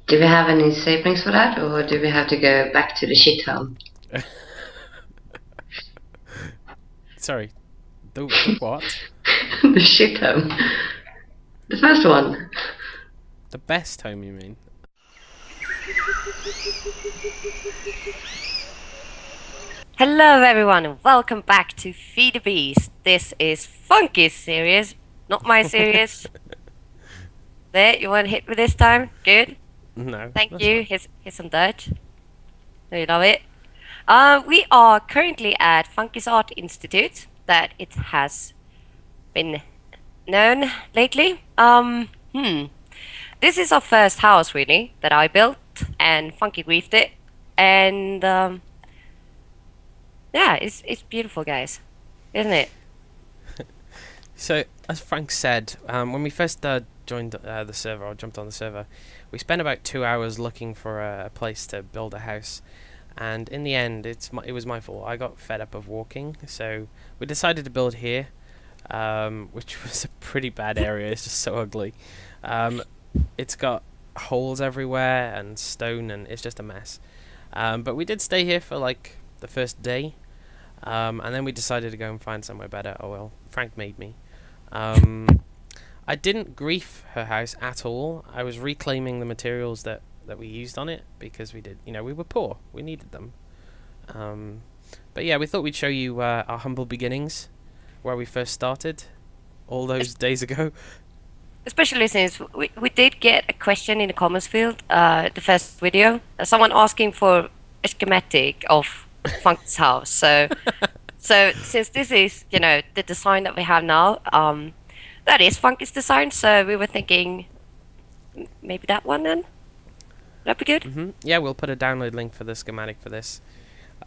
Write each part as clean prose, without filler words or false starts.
Do we have any savings for that, or do we have to go back to the shit home? Sorry, the what? The shit home. The first one. The best home, you mean? Hello everyone and welcome back to Feed the Beast. This is Phunkey's series, not my series. There, you want to hit me this time? Good. No. Thank That's you. fine. Here's some dirt. You love it. We are currently at Phunkey's Art Institute, that it has been known lately. This is our first house really that I built, and Phunkey griefed it, and yeah, it's beautiful, guys, isn't it? So, as Frank said, when we first joined the server, or jumped on the server, we spent about 2 hours looking for a place to build a house. And in the end, it was my fault. I got fed up of walking, so we decided to build here, which was a pretty bad area. It's just so ugly. It's got holes everywhere and stone, and it's just a mess. But we did stay here for like the first day, and then we decided to go and find somewhere better. Oh well, Frank made me. I didn't grief her house at all. I was reclaiming the materials that we used on it because we were poor. We needed them. But yeah, we thought we'd show you our humble beginnings, where we first started, all those days ago. Especially since we did get a question in the comments field, the first video, someone asking for a schematic of Funk's house. So since this is, the design that we have now, that is Funky's design. So we were thinking maybe that one then. That'd be good. Yeah, we'll put a download link for the schematic for this.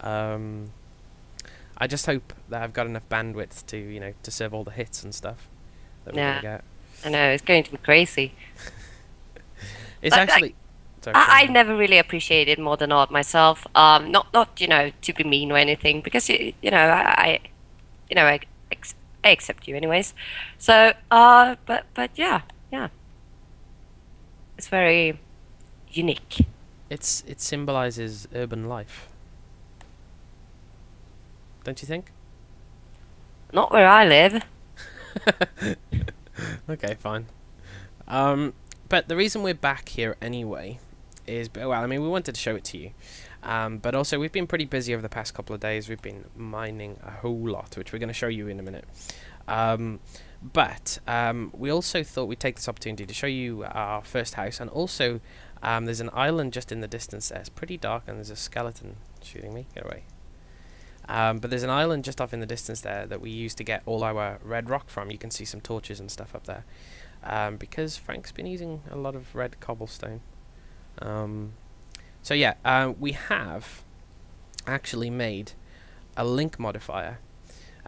I just hope that I've got enough bandwidth to serve all the hits and stuff that we're Yeah, gonna get. I know it's going to be crazy. It's But, actually. Sorry, I never really appreciated modern art myself. Not to be mean or anything, because I accept you anyways. So but yeah, it's very unique. it symbolizes urban life, don't you think? Not where I live. Okay, fine. But the reason we're back here anyway is, well, I mean, we wanted to show it to you. But also, we've been pretty busy over the past couple of days. We've been mining a whole lot, which we're going to show you in a minute. But we also thought we'd take this opportunity to show you our first house. And also, there's an island just in the distance there. It's pretty dark, and there's a skeleton shooting me. Get away. But there's an island just off in the distance there that we used to get all our red rock from. You can see some torches and stuff up there. Because Frank's been using a lot of red cobblestone. So yeah, we have actually made a link modifier,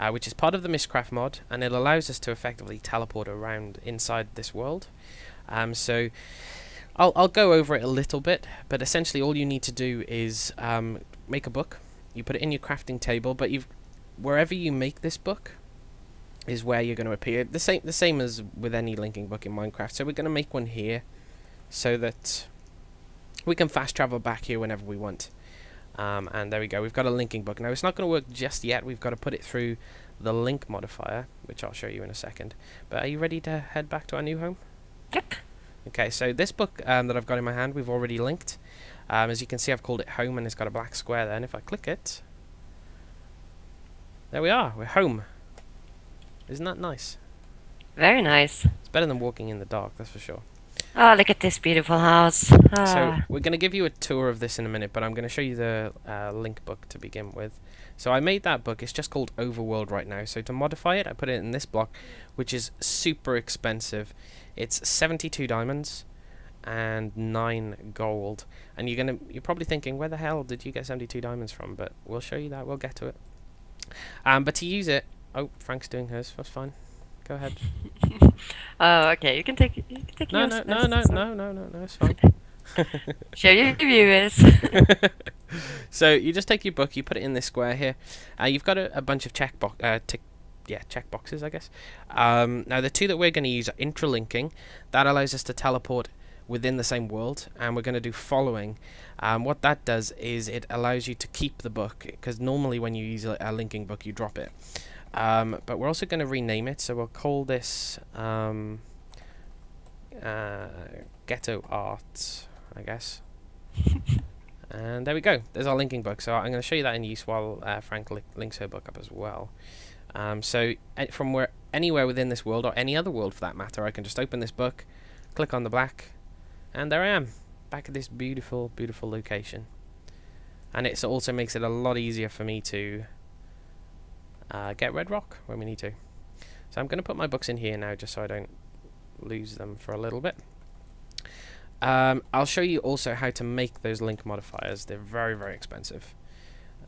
which is part of the Mistcraft mod, and it allows us to effectively teleport around inside this world. So I'll go over it a little bit, but essentially all you need to do is make a book. You put it in your crafting table, but wherever you make this book is where you're going to appear. The same as with any linking book in Minecraft. So we're going to make one here, so that we can fast travel back here whenever we want. And there we go. We've got a linking book. Now it's not going to work just yet. We've got to put it through the link modifier, which I'll show you in a second. But are you ready to head back to our new home? Yep. Okay, so this book that I've got in my hand, we've already linked. As you can see, I've called it home, and it's got a black square there. And if I click it, there we are. We're home. Isn't that nice? Very nice. It's better than walking in the dark, that's for sure. Oh, look at this beautiful house. So Ah. we're going to give you a tour of this in a minute, but I'm going to show you the link book to begin with. So I made that book. It's just called Overworld right now. So to modify it, I put it in this block, which is super expensive. It's 72 diamonds and 9 gold. And you're probably thinking, where the hell did you get 72 diamonds from? But we'll show you that. We'll get to it. But to use it, oh, Frank's doing hers. That's fine. Go ahead. Oh, okay. You can take No, yours no, first, no, no, so- no, no, no, no. It's fine. Show your viewers. So you just take your book, you put it in this square here. You've got a bunch of check boxes, I guess. Now the two that we're going to use are intralinking. That allows us to teleport within the same world, and we're going to do following. What that does is it allows you to keep the book, because normally when you use a linking book you drop it. But we're also going to rename it, so we'll call this Ghetto Art, I guess. And there we go, there's our linking book. So I'm going to show you that in use while Frank links her book up as well. So from anywhere within this world, or any other world for that matter, I can just open this book, click on the black, and there I am, back at this beautiful, beautiful location. And it also makes it a lot easier for me to get red rock when we need to. So I'm going to put my books in here now, just so I don't lose them for a little bit. I'll show you also how to make those link modifiers. They're very, very expensive.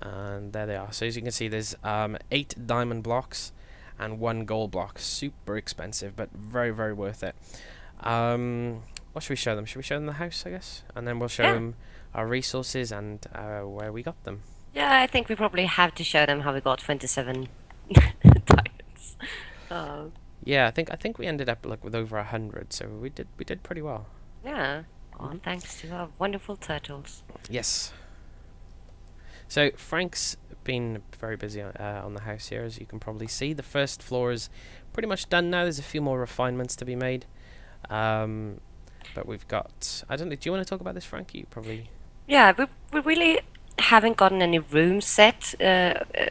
And there they are. So as you can see, there's 8 diamond blocks and 1 gold block. Super expensive, but very, very worth it. What should we show them? Should we show them the house, I guess? And then we'll show them our resources and where we got them. Yeah, I think we probably have to show them how we got 27 diamonds. Yeah, I think we ended up with over 100, so we did pretty well. Yeah, thanks to our wonderful turtles. Yes. So Frank's been very busy on the house here, as you can probably see. The first floor is pretty much done now. There's a few more refinements to be made. But we've got... I don't know, do you want to talk about this, Frank? You probably... Yeah, we really haven't gotten any rooms set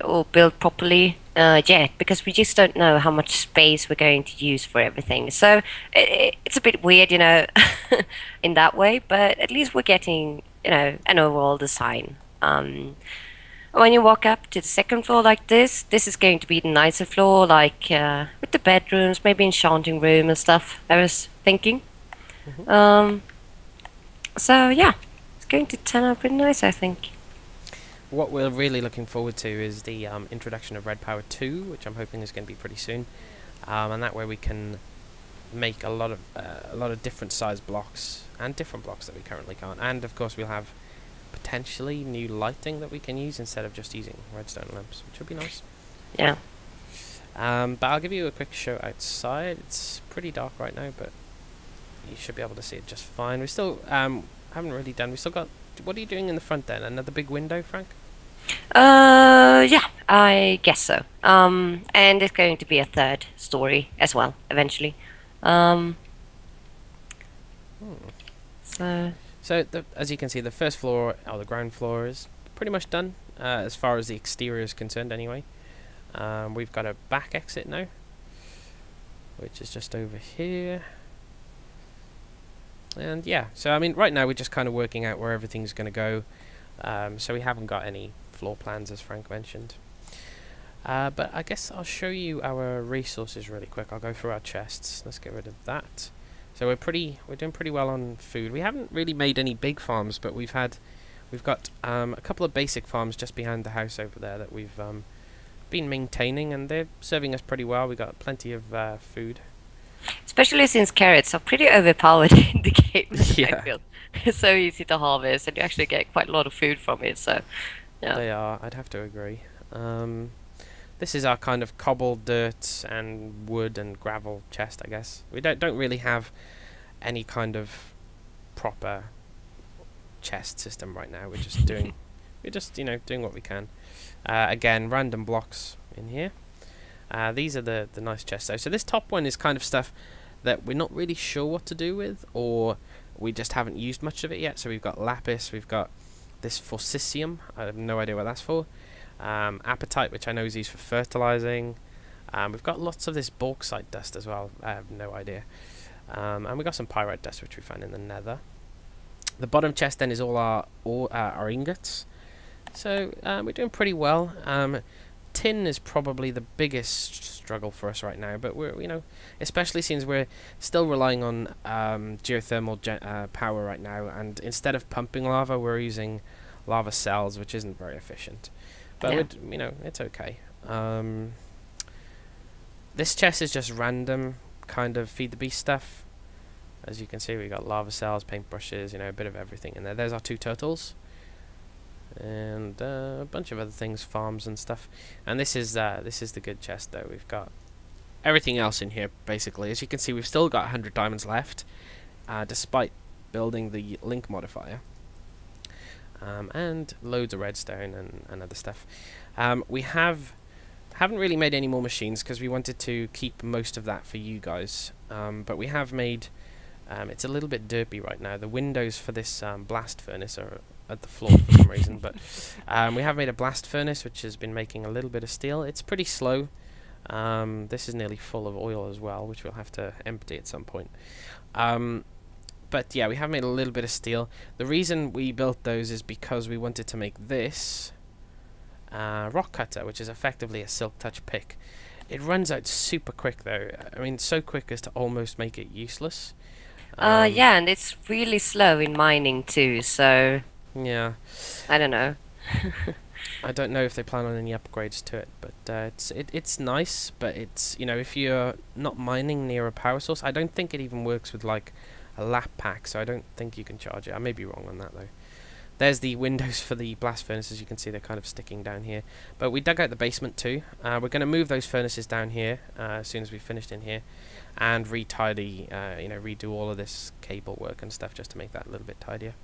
or built properly yet, because we just don't know how much space we're going to use for everything. So it's a bit weird, you know, in that way, but at least we're getting, you know, an overall design. When you walk up to the second floor like this is going to be the nicer floor, like with the bedrooms, maybe enchanting room and stuff, I was thinking. So yeah, it's going to turn out pretty nice, I think. What we're really looking forward to is the introduction of Red Power 2, which I'm hoping is going to be pretty soon. And that way we can make a lot of different size blocks, and different blocks that we currently can't. And of course we'll have potentially new lighting that we can use instead of just using redstone lamps, which would be nice. Yeah. But I'll give you a quick show outside. It's pretty dark right now, but you should be able to see it just fine. We still haven't really done. We still got. What are you doing in the front then? Another big window, Frank? Yeah, I guess so. And it's going to be a third story as well, eventually. So as you can see, the first floor, or the ground floor, is pretty much done, as far as the exterior is concerned anyway. We've got a back exit now, which is just over here. And yeah, so I mean, right now we're just kind of working out where everything's going to go. So we haven't got any floor plans, as Frank mentioned. But I guess I'll show you our resources really quick. I'll go through our chests. Let's get rid of that. So we're doing pretty well on food. We haven't really made any big farms, but we've got a couple of basic farms just behind the house over there that we've been maintaining, and they're serving us pretty well. We've got plenty of food. Especially since carrots are pretty overpowered in the game. Yeah. I feel it's so easy to harvest, and you actually get quite a lot of food from it. So yeah, they are. I'd have to agree. This is our kind of cobbled dirt and wood and gravel chest, I guess. We don't really have any kind of proper chest system right now. We're just doing doing what we can. Again, random blocks in here. These are the nice chests though. So this top one is kind of stuff that we're not really sure what to do with, or we just haven't used much of it yet. So we've got lapis, we've got this forcisium. I have no idea what that's for. Apatite, which I know is used for fertilizing. We've got lots of this bauxite dust as well. I have no idea. And we've got some pyrite dust, which we found in the nether. The bottom chest then is all our ingots. So we're doing pretty well. Tin is probably the biggest struggle for us right now, but we're especially since we're still relying on geothermal power right now, and instead of pumping lava, we're using lava cells, which isn't very efficient. But it's okay. This chest is just random kind of feed the beast stuff. As you can see, we got lava cells, paintbrushes, a bit of everything in there. There's our 2 turtles. And a bunch of other things, farms and stuff. And this is the good chest though. We've got everything else in here basically. As you can see, we've still got 100 diamonds left, despite building the link modifier. And loads of redstone and other stuff. We haven't really made any more machines because we wanted to keep most of that for you guys. But we have made... it's a little bit derpy right now. The windows for this blast furnace are at the floor for some reason. But we have made a blast furnace which has been making a little bit of steel. It's pretty slow. This is nearly full of oil as well, which we'll have to empty at some point. But yeah, we have made a little bit of steel. The reason we built those is because we wanted to make this rock cutter, which is effectively a silk touch pick. It runs out super quick though. I mean, so quick as to almost make it useless. Yeah, and it's really slow in mining too, so... Yeah. I don't know. I don't know if they plan on any upgrades to it, but it's nice, but it's, you know, if you're not mining near a power source, I don't think it even works with, like, a lap pack, so I don't think you can charge it. I may be wrong on that, though. There's the windows for the blast furnaces. You can see they're kind of sticking down here. But we dug out the basement too. We're going to move those furnaces down here as soon as we've finished in here, and retidy, redo all of this cable work and stuff just to make that a little bit tidier.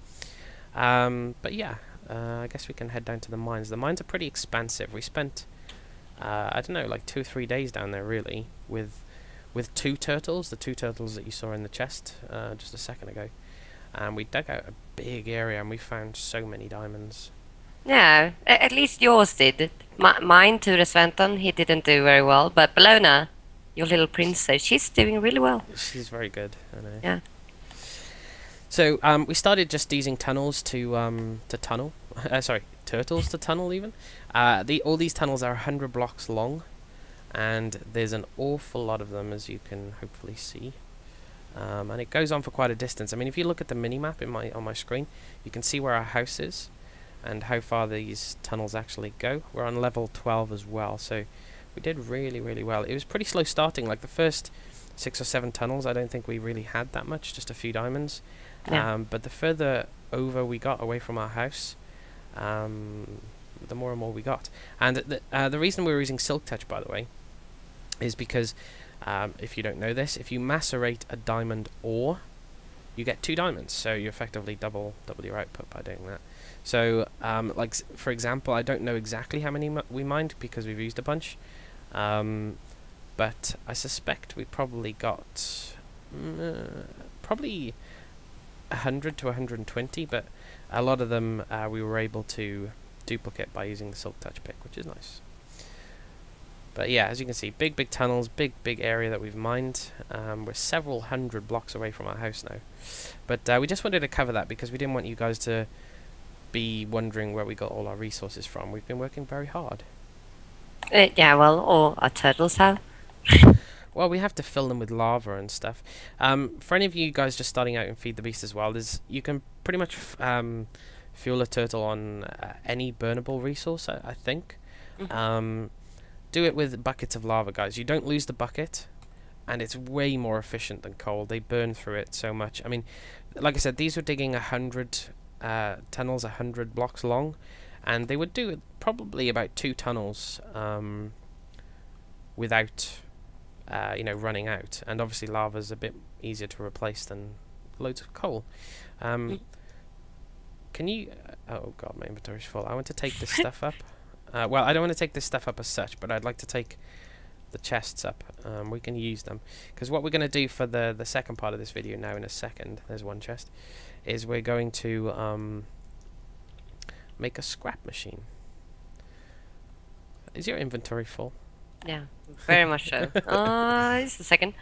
But yeah, I guess we can head down to the mines. The mines are pretty expansive. We spent, I don't know, like 2 or 3 days down there really with 2 turtles, the 2 turtles that you saw in the chest just a second ago. And we dug out a big area and we found so many diamonds. Yeah, at least yours did. Mine, Ture Sventon, he didn't do very well. But Bellona, your little princess, she's doing really well. She's very good, I know. Yeah. So we started just using tunnels to tunnel. Sorry, turtles to tunnel even. All these tunnels are 100 blocks long, and there's an awful lot of them, as you can hopefully see. And it goes on for quite a distance. I mean, if you look at the mini-map on my screen, you can see where our house is and how far these tunnels actually go. We're on level 12 as well, so we did really, really well. It was pretty slow starting. Like the first 6 or 7 tunnels, I don't think we really had that much, just a few diamonds. Yeah. But the further over we got away from our house, the more and more we got. And the reason we were using Silk Touch, by the way, is because if you don't know this, if you macerate a diamond ore, you get 2 diamonds. So you effectively double your output by doing that. So, like for example, I don't know exactly how many we mined because we've used a bunch, but I suspect we probably got probably 100 to 120. But a lot of them we were able to duplicate by using the Silk Touch pick, which is nice. But yeah, as you can see, big tunnels, big area that we've mined. We're several hundred blocks away from our house now. But we just wanted to cover that because we didn't want you guys to be wondering where we got all our resources from. We've been working very hard. Yeah, well, all our turtles have. Well, we have to fill them with lava and stuff. For any of you guys just starting out in Feed the Beast as well, you can pretty much fuel a turtle on any burnable resource, I think. Mm-hmm. Do it with buckets of lava, guys. You don't lose the bucket, and it's way more efficient than coal. They burn through it so much. I mean, like I said, these were digging 100 tunnels, 100 blocks long, and they would do probably about 2 tunnels without, running out. And obviously, lava's a bit easier to replace than loads of coal. Can you? Oh God, my inventory's full. I want to take this stuff up. Well, I don't want to take this stuff up as such, but I'd like to take the chests up. We can use them. Because what we're going to do for the second part of this video now in a second, there's one chest, is we're going to make a scrap machine. Is your inventory full? Yeah, very much so. Just a second.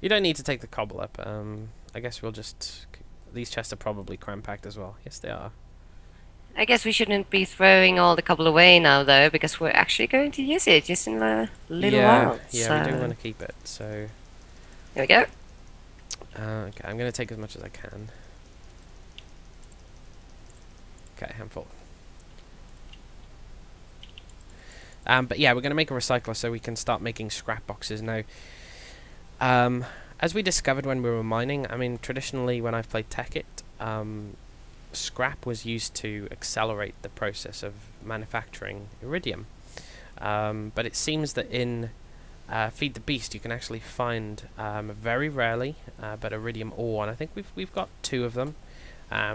You don't need to take the cobble up. I guess we'll just... These chests are probably cram-packed as well. Yes, they are. I guess we shouldn't be throwing all the cobble away now, though, because we're actually going to use it just in a little while. Yeah, so. We do want to keep it, so... Here we go. Okay, I'm going to take as much as I can. Okay, handful. But yeah, we're going to make a recycler so we can start making scrap boxes now. As we discovered when we were mining, I mean, traditionally when I've played Tekkit, scrap was used to accelerate the process of manufacturing iridium. But it seems that in Feed the Beast, you can actually find very rarely, but iridium ore, and I think we've got 2 of them,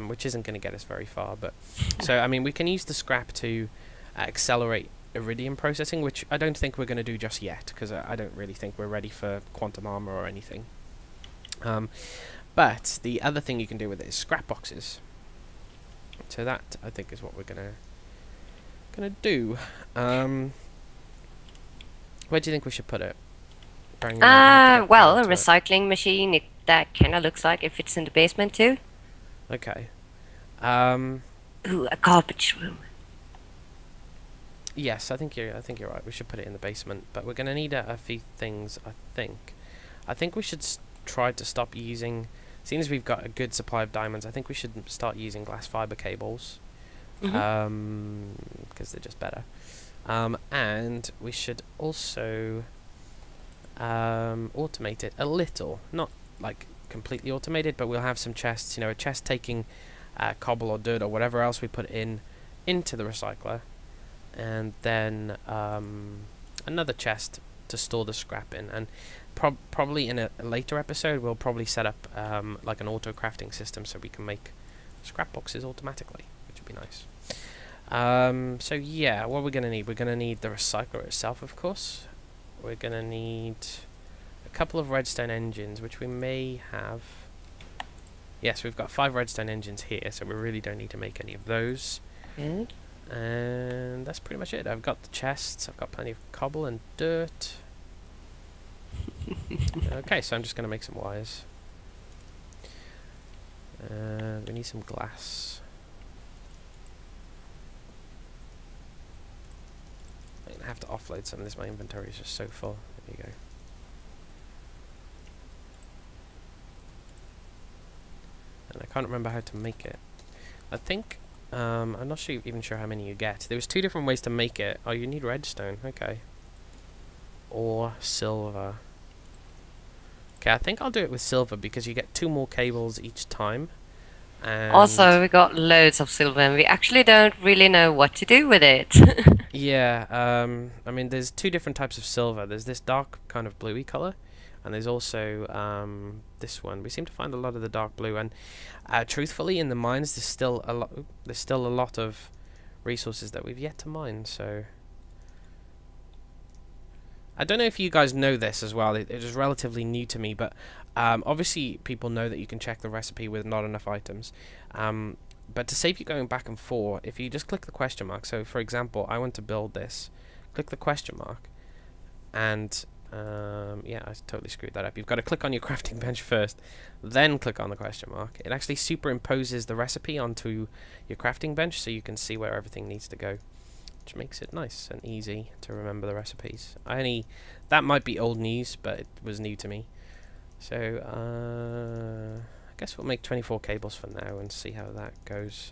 which isn't going to get us very far. But so I mean, we can use the scrap to accelerate iridium processing, which I don't think we're going to do just yet, because I don't really think we're ready for quantum armor or anything. But the other thing you can do with it is scrap boxes. So that I think is what we're gonna do. Where do you think we should put it? Well, a recycling machine. That kind of looks like it fits in the basement too. Okay. Ooh, a garbage room. Yes, I think you're right. We should put it in the basement, but we're gonna need a few things. I think we should try to stop using. Seeing as we've got a good supply of diamonds, I think we should start using glass fiber cables, because they're just better. And we should also automate it a little, not like completely automated, but we'll have some chests. You know, a chest taking cobble or dirt or whatever else we put into the recycler, and then another chest to store the scrap in. And probably in a later episode, we'll probably set up like an auto crafting system so we can make scrap boxes automatically, which would be nice. So yeah, what we're gonna need? We're gonna need the recycler itself, of course. We're gonna need a couple of redstone engines, which we may have. Yes, we've got 5 redstone engines here, so we really don't need to make any of those. Good. And that's pretty much it. I've got the chests. I've got plenty of cobble and dirt. Okay, so I'm just going to make some wires. And we need some glass. I'm going to have to offload some of this. My inventory is just so full. There you go. And I can't remember how to make it. I think, I'm not even sure how many you get. There was 2 different ways to make it. Oh, you need redstone. Okay. Or silver. Okay, I think I'll do it with silver because you get 2 more cables each time. And Also, we got loads of silver and we actually don't really know what to do with it. yeah, I mean, there's 2 different types of silver. There's this dark kind of bluey color, and there's also this one. We seem to find a lot of the dark blue, and truthfully, in the mines, there's still a lot of resources that we've yet to mine. So I don't know if you guys know this as well. It is relatively new to me, but obviously people know that you can check the recipe with not enough items. But to save you going back and forth, if you just click the question mark. So, for example, I want to build this. Click the question mark, and yeah, I totally screwed that up. You've got to click on your crafting bench first, then click on the question mark. It actually superimposes the recipe onto your crafting bench, so you can see where everything needs to go, which makes it nice and easy to remember the recipes. That might be old news, but it was new to me. So I guess we'll make 24 cables for now and see how that goes.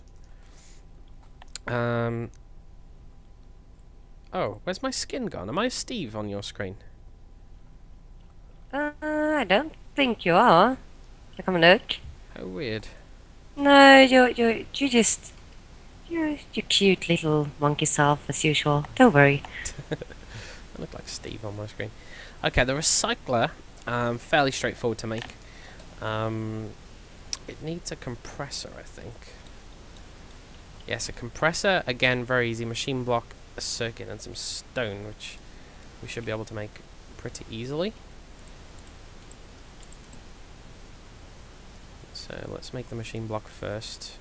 Oh, where's my skin gone? Am I Steve on your screen? I don't think you are. Can I come and look? How weird. No, you're just you're cute little monkey self as usual. Don't worry. I look like Steve on my screen. Okay, the recycler, fairly straightforward to make. It needs a compressor, I think. Yes, a compressor. Again, very easy. Machine block, a circuit, and some stone, which we should be able to make pretty easily. So let's make the machine block first.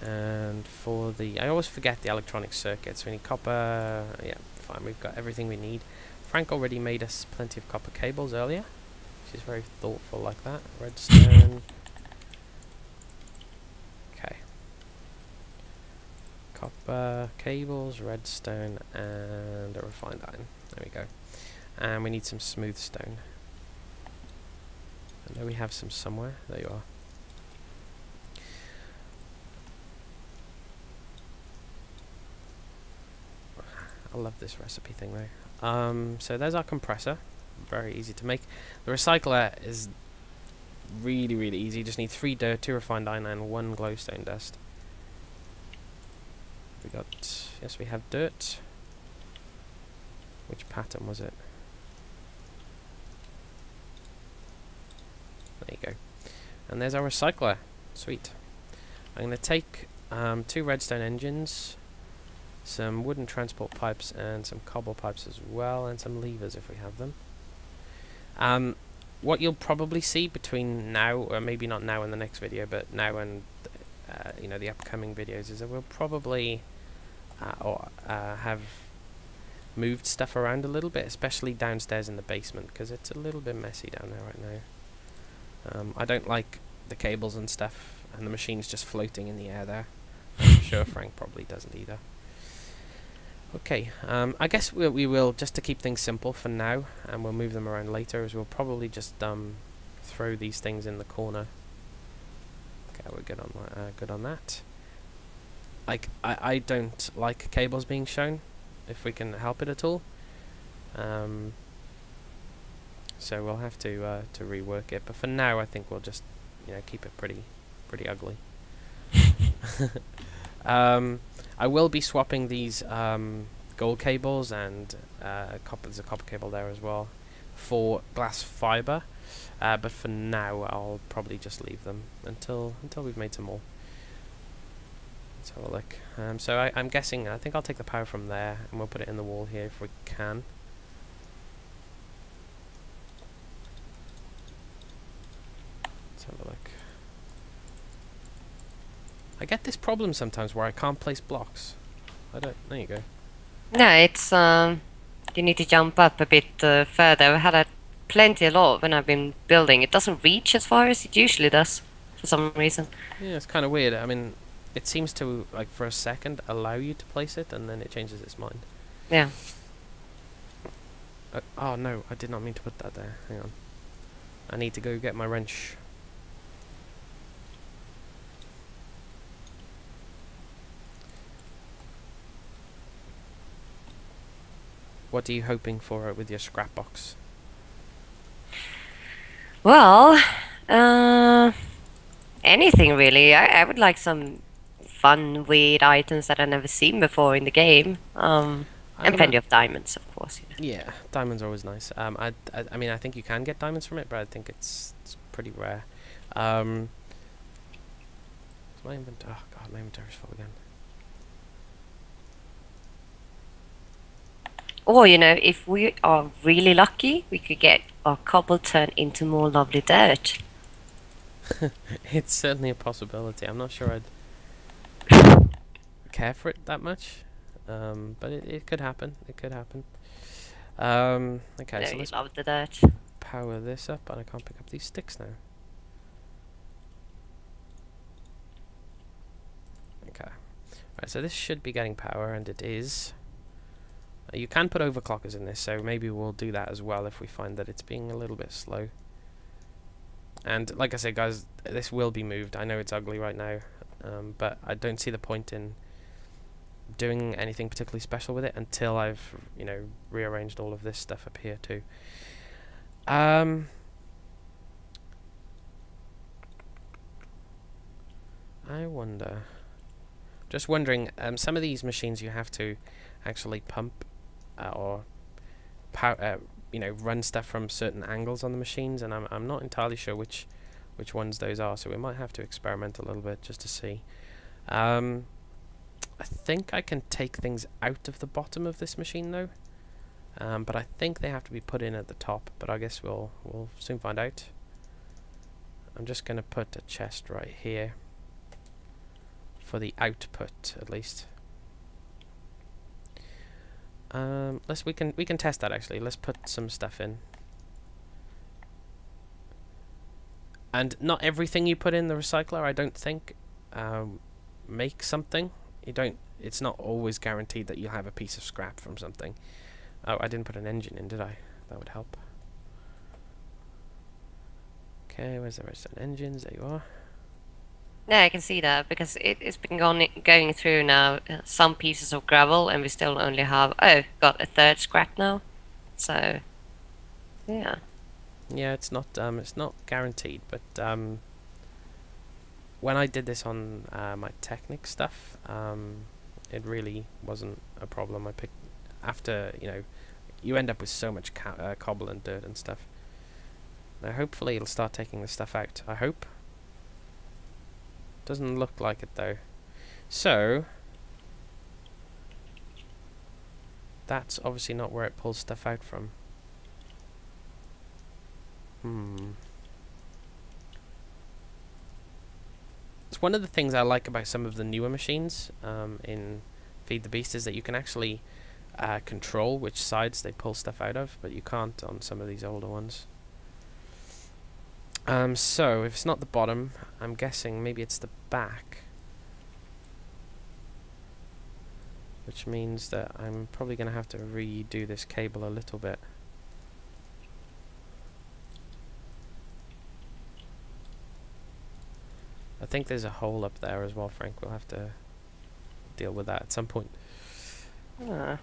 And for I always forget the electronic circuits. We need copper. Yeah, fine. We've got everything we need. Frank already made us plenty of copper cables earlier. She's very thoughtful like that. Redstone. Okay. Copper cables, redstone, and a refined iron. There we go. And we need some smooth stone. I know we have some somewhere. There you are. I love this recipe thing though. So there's our compressor. Very easy to make. The recycler is really, really easy. Just need 3 dirt, 2 refined iron, and 1 glowstone dust. We have dirt. Which pattern was it? There you go. And there's our recycler. Sweet. I'm going to take 2 redstone engines, some wooden transport pipes, and some cobble pipes as well, and some levers if we have them. What you'll probably see between now, or maybe not now in the next video, but now and you know, the upcoming videos, is that we'll probably have moved stuff around a little bit, especially downstairs in the basement, because it's a little bit messy down there right now. I don't like the cables and stuff, and the machine's just floating in the air there. I'm sure Frank probably doesn't either. Okay, I guess we will, just to keep things simple for now, and we'll move them around later, as we'll probably just throw these things in the corner. Okay, we're good on that. Like, I don't like cables being shown, if we can help it at all. So we'll have to rework it, but for now I think we'll just, you know, keep it pretty ugly. I will be swapping these gold cables, and there's a copper cable there as well, for glass fiber. But for now, I'll probably just leave them until we've made some more. Let's have a look. So I'm guessing, I think I'll take the power from there, and we'll put it in the wall here if we can. Let's have a look. I get this problem sometimes where I can't place blocks. There you go. No, it's you need to jump up a bit further. I've had that plenty a lot when I've been building. It doesn't reach as far as it usually does for some reason. Yeah, it's kind of weird. I mean, it seems to, like, for a second allow you to place it, and then it changes its mind. Yeah. Oh no, I did not mean to put that there. Hang on. I need to go get my wrench. What are you hoping for with your scrap box? Well, anything really. I would like some fun, weird items that I've never seen before in the game. And plenty of diamonds, of course. You know. Yeah, diamonds are always nice. I mean, I think you can get diamonds from it, but I think it's pretty rare. My inventory. Oh god, my inventory's full again. Or, you know, if we are really lucky, we could get our cobble turned into more lovely dirt. It's certainly a possibility. I'm not sure I'd care for it that much, but it could happen. It could happen. Okay, so let's love the dirt. power this up, and I can't pick up these sticks now. Okay, right. So this should be getting power, and it is. You can put overclockers in this, so maybe we'll do that as well if we find that it's being a little bit slow. And like I said, guys, this will be moved. I know it's ugly right now, but I don't see the point in doing anything particularly special with it until I've, you know, rearranged all of this stuff up here too. I wonder. Just wondering. Some of these machines you have to actually pump or you know, run stuff from certain angles on the machines, and I'm not entirely sure which ones those are, so we might have to experiment a little bit just to see. I think I can take things out of the bottom of this machine though, but I think they have to be put in at the top, but I guess we'll soon find out. I'm just gonna put a chest right here for the output at least. We can test that actually. Let's put some stuff in. And not everything you put in the recycler, I don't think, makes something. It's not always guaranteed that you'll have a piece of scrap from something. Oh, I didn't put an engine in, did I? That would help. Okay, where's the redstone engines? There you are. Yeah, I can see that because it's been going through now some pieces of gravel, and we still only have got a third scrap now. So, yeah. Yeah, it's not guaranteed, but when I did this on my Technic stuff, it really wasn't a problem. I picked after, you know, you end up with so much cobble and dirt and stuff. Now hopefully it'll start taking the stuff out. I hope. Doesn't look like it though. So that's obviously not where it pulls stuff out from. It's one of the things I like about some of the newer machines in Feed the Beast is that you can actually control which sides they pull stuff out of, but you can't on some of these older ones. So if it's not the bottom, I'm guessing maybe it's the back, which means that I'm probably going to have to redo this cable a little bit. I think there's a hole up there as well, Frank. We'll have to deal with that at some point. Okay,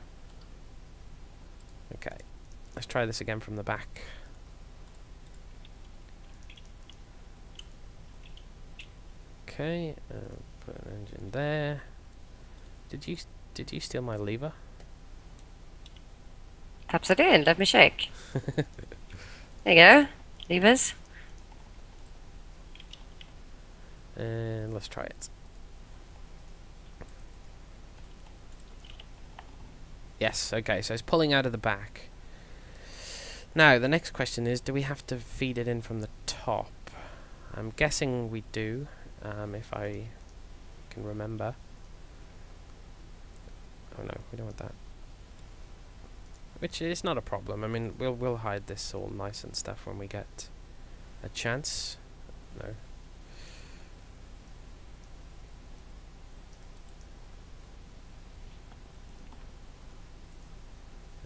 let's try this again from the back. Okay, put an engine there. Did you steal my lever? Perhaps I did. Let me check. There you go. Levers. And let's try it. Yes, okay, so it's pulling out of the back. Now, the next question is, do we have to feed it in from the top? I'm guessing we do, if I can remember. Oh no, we don't want that. Which is not a problem. I mean, we'll hide this all nice and stuff when we get a chance. No.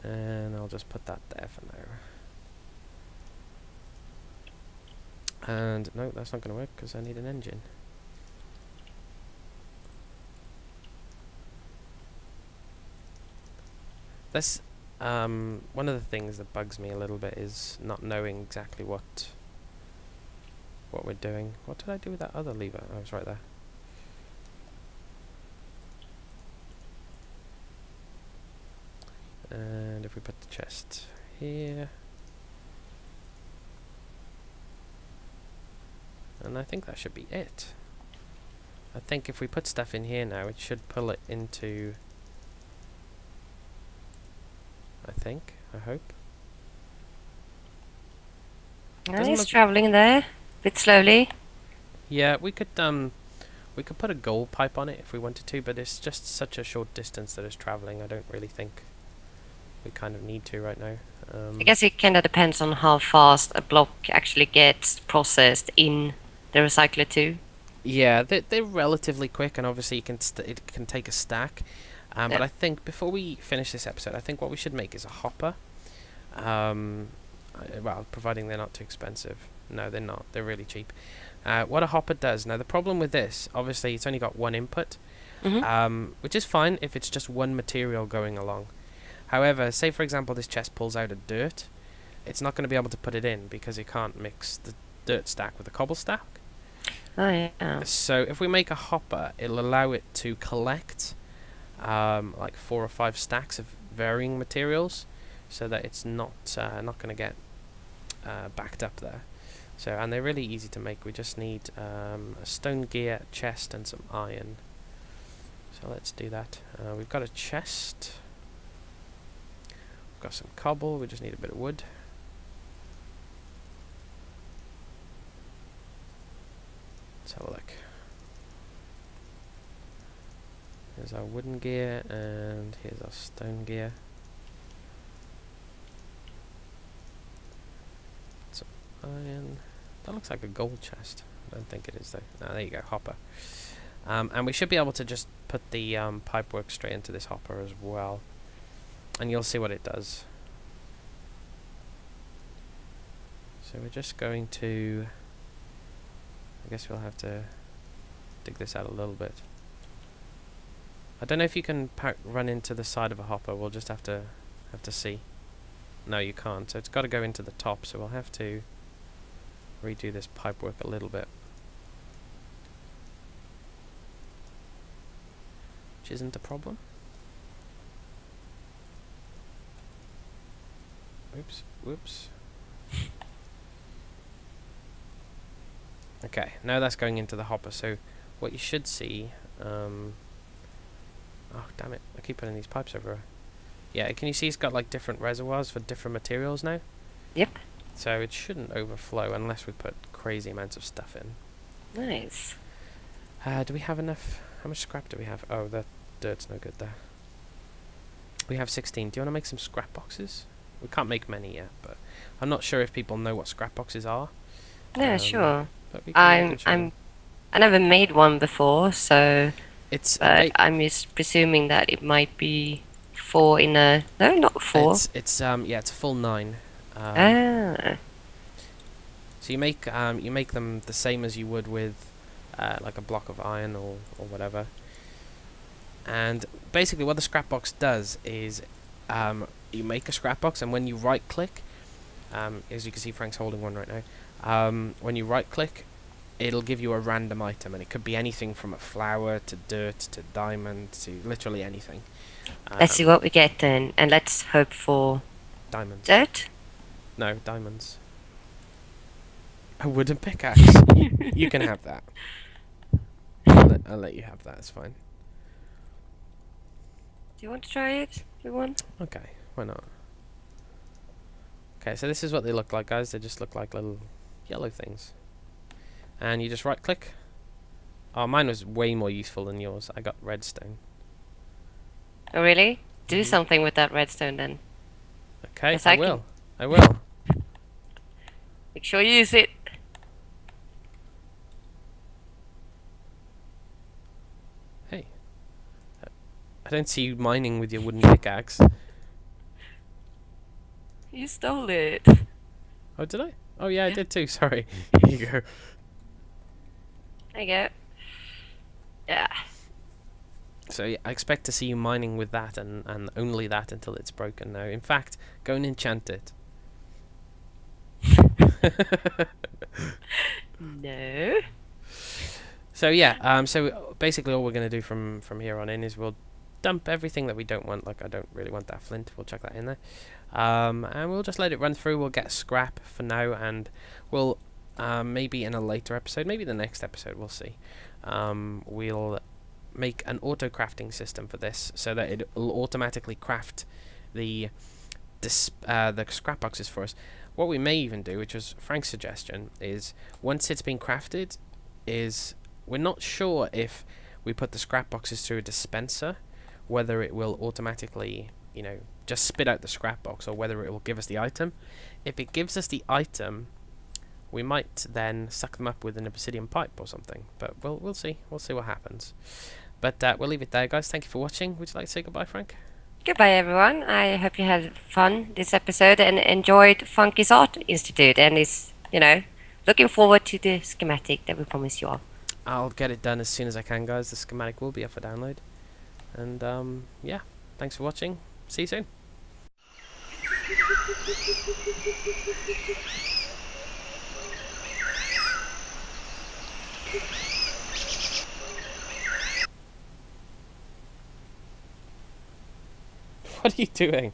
And I'll just put that there for now. And no, that's not going to work because I need an engine. This one of the things that bugs me a little bit is not knowing exactly what we're doing. What did I do with that other lever? Oh, it was right there. And if we put the chest here, and I think that should be it. I think if we put stuff in here now, it should pull it into, I hope. And he's travelling there, a bit slowly. Yeah, we could put a gold pipe on it if we wanted to, but it's just such a short distance that it's travelling. I don't really think we kind of need to right now. I guess it kind of depends on how fast a block actually gets processed in the recycler too. Yeah, they're relatively quick, and obviously it can take a stack. But I think before we finish this episode, I think what we should make is a hopper. Well, providing they're not too expensive. No, they're not. They're really cheap. What a hopper does. Now, the problem with this, obviously, it's only got one input, which is fine if it's just one material going along. However, say, for example, this chest pulls out a dirt, it's not going to be able to put it in because it can't mix the dirt stack with the cobble stack. Oh, yeah. So if we make a hopper, it'll allow it to collect like 4 or 5 stacks of varying materials, so that it's not going to get backed up there. So, and they're really easy to make. We just need a stone gear, chest, and some iron. So let's do that. We've got a chest. We've got some cobble. We just need a bit of wood. Let's have a look. Here's our wooden gear, and here's our stone gear. Some iron. That looks like a gold chest. I don't think it is though. No, there you go, hopper. And we should be able to just put the pipework straight into this hopper as well. And you'll see what it does. So we're just going to... I guess we'll have to dig this out a little bit. I don't know if you can run into the side of a hopper. We'll just have to see. No, you can't. So it's got to go into the top. So we'll have to redo this pipework a little bit, which isn't a problem. Oops. Whoops. Okay, now that's going into the hopper. So what you should see... oh, damn it. I keep putting these pipes everywhere. Yeah, can you see it's got like different reservoirs for different materials now? Yep. So it shouldn't overflow unless we put crazy amounts of stuff in. Nice. Do we have enough? How much scrap do we have? Oh, that dirt's no good there. We have 16. Do you want to make some scrap boxes? We can't make many yet, but I'm not sure if people know what scrap boxes are. Yeah, sure. But we can show them. I never made one before, so It's I'm just presuming that it might be 4 in a... No, not 4. it's yeah, it's a full 9. Ah. So you make them the same as you would with like a block of iron or whatever. And basically what the scrap box does is you make a scrap box, and when you right click, as you can see Frank's holding one right now, when you right click, it'll give you a random item, and it could be anything from a flower to dirt to diamond to literally anything. Let's see what we get then, and let's hope for Diamonds. dirt. No, diamonds. A wooden pickaxe. You can have that. I'll let you have that, it's fine. Do you want to try it? You want? Okay, why not? Okay, so this is what they look like, guys. They just look like little yellow things. And you just right click. Oh, mine was way more useful than yours. I got redstone. Oh, really? Do something with that redstone then. Okay, Yes, I will. I will. Make sure you use it. Hey. I don't see you mining with your wooden pickaxe. You stole it. Oh, did I? Oh, yeah, I did too. Sorry. Here you go. There you go. Yeah. So yeah, I expect to see you mining with that and only that until it's broken now. In fact, go and enchant it. No. So yeah, so basically all we're going to do from here on in is we'll dump everything that we don't want. Like I don't really want that flint. We'll chuck that in there. And we'll just let it run through. We'll get scrap for now, and we'll maybe in a later episode, maybe the next episode, we'll see. We'll make an auto crafting system for this so that it will automatically craft the scrap boxes for us. What we may even do, which was Frank's suggestion, is once it's been crafted, is we're not sure if we put the scrap boxes through a dispenser, whether it will automatically, you know, just spit out the scrap box, or whether it will give us the item. If it gives us the item, we might then suck them up with an obsidian pipe or something. But we'll see. We'll see what happens. But we'll leave it there, guys. Thank you for watching. Would you like to say goodbye, Frank? Goodbye, everyone. I hope you had fun this episode and enjoyed Phunkey's Art Institute, and is, you know, looking forward to the schematic that we promised you all. I'll get it done as soon as I can, guys. The schematic will be up for download. And yeah, thanks for watching. See you soon. What are you doing?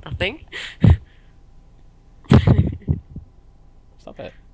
Nothing.